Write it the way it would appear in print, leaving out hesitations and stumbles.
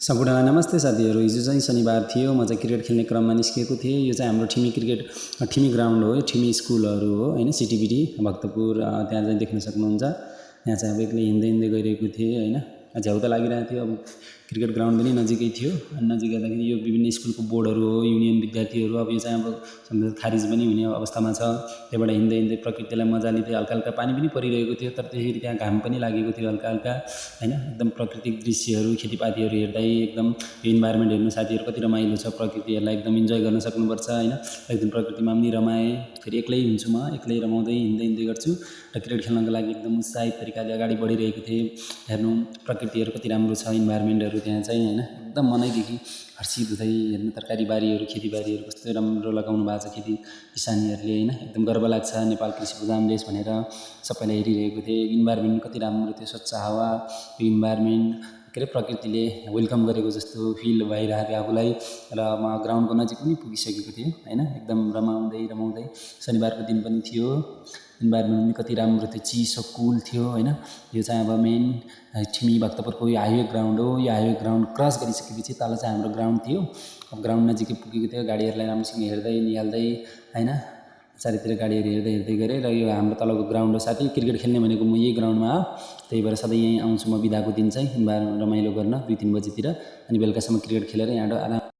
सम्पूर्ण नमस्ते साथीहरू। हिजो चाहिँ शनिबार थियो, म चाहिँ क्रिकेट खेल्ने क्रममा निस्किएको थिएँ। यो चाहिँ हाम्रो ठिमी ग्राउन्ड हो, ठिमी स्कुलहरू हो होइन, सिटिबिटी भक्तपुर। त्यहाँ चाहिँ देख्न सक्नुहुन्छ। यहाँ चाहिँ अब एक्लै हिँड्दै गइरहेको थिएँ होइन। झ्याउ त लागिरहेको थियो। अब क्रिकेट ग्राउन्ड पनि नजिकै थियो। अनि नजिक हेर्दाखेरि यो विभिन्न स्कुलको बोर्डहरू हो, युनियन विद्यार्थीहरू। अब यो चाहिँ अब सम्भवतः खारिज पनि हुने अवस्थामा छ। त्यहाँबाट हिँड्दै प्रकृतिलाई मजा लिँदै हल्का हल्का पानी पनि परिरहेको थियो, तर त्यसरी त्यहाँ घाम पनि लागेको थियो हल्का हल्का होइन। एकदम प्राकृतिक दृश्यहरू, खेतीपातीहरू हेर्दै एकदम यो इन्भाइरोमेन्ट हेर्नु साथीहरू कति रमाइलो छ। प्रकृतिहरूलाई एकदम इन्जोय गर्न सक्नुपर्छ होइन। एकदम प्रकृतिमा पनि रमाएँ। फेरि एक्लै हुन्छु, म एक्लै रमाउँदै हिँड्दै गर्छु र क्रिकेट खेल्नको लागि एकदम उत्साहित तरिकाले अगाडि बढिरहेको थिएँ। हेर्नु प्रकृतिहरू कति राम्रो छ, इन्भाइरोमेन्टहरू त्यहाँ चाहिँ होइन। एकदम मनैदेखि हर्षित हुँदै हेर्नु तरकारी बारीहरू, खेतीबारीहरू कस्तो राम्रो लगाउनु भएको छ खेती किसानीहरूले होइन। एकदम गर्व लाग्छ नेपाल कृषि प्रधान देश भनेर सबैलाई हेरिरहेको थिएँ। इन्भाइरोमेन्ट कति राम्रो थियो, स्वच्छ हावा, यो इन्भाइरोमेन्ट के अरे प्रकृतिले वेलकम गरेको जस्तो फिल भइरहेको थियो आफूलाई। र म ग्राउन्डको नजिक पनि पुगिसकेको थिएँ होइन। एकदम रमाउँदै शनिबारको दिन पनि थियो। इन्भाइरोमेन्ट पनि कति राम्रो थियो, चिसो कुल थियो होइन। यो चाहिँ अब मेन ठिमी भक्तपुरको यो हाइवे ग्राउन्ड हो। यो हाइवे ग्राउन्ड क्रस गरिसकेपछि तल चाहिँ हाम्रो ग्राउन्ड थियो। अब ग्राउन्ड नजिकै पुगेको थियो, गाडीहरूलाई राम्रोसँग हेर्दै निहाल्दै होइन। चारैतिर गाडीहरू हेर्दै गएँ। र यो हाम्रो तलको ग्राउन्ड हो साथी। क्रिकेट खेल्ने भनेको म यही ग्राउन्डमा हो, त्यही भएर सधैँ यहीँ आउँछु म बिदाको दिन चाहिँ रमाइलो गर्न 2-3 बजीतिर। अनि बेलुकासम्म क्रिकेट खेलेर यहाँ आराम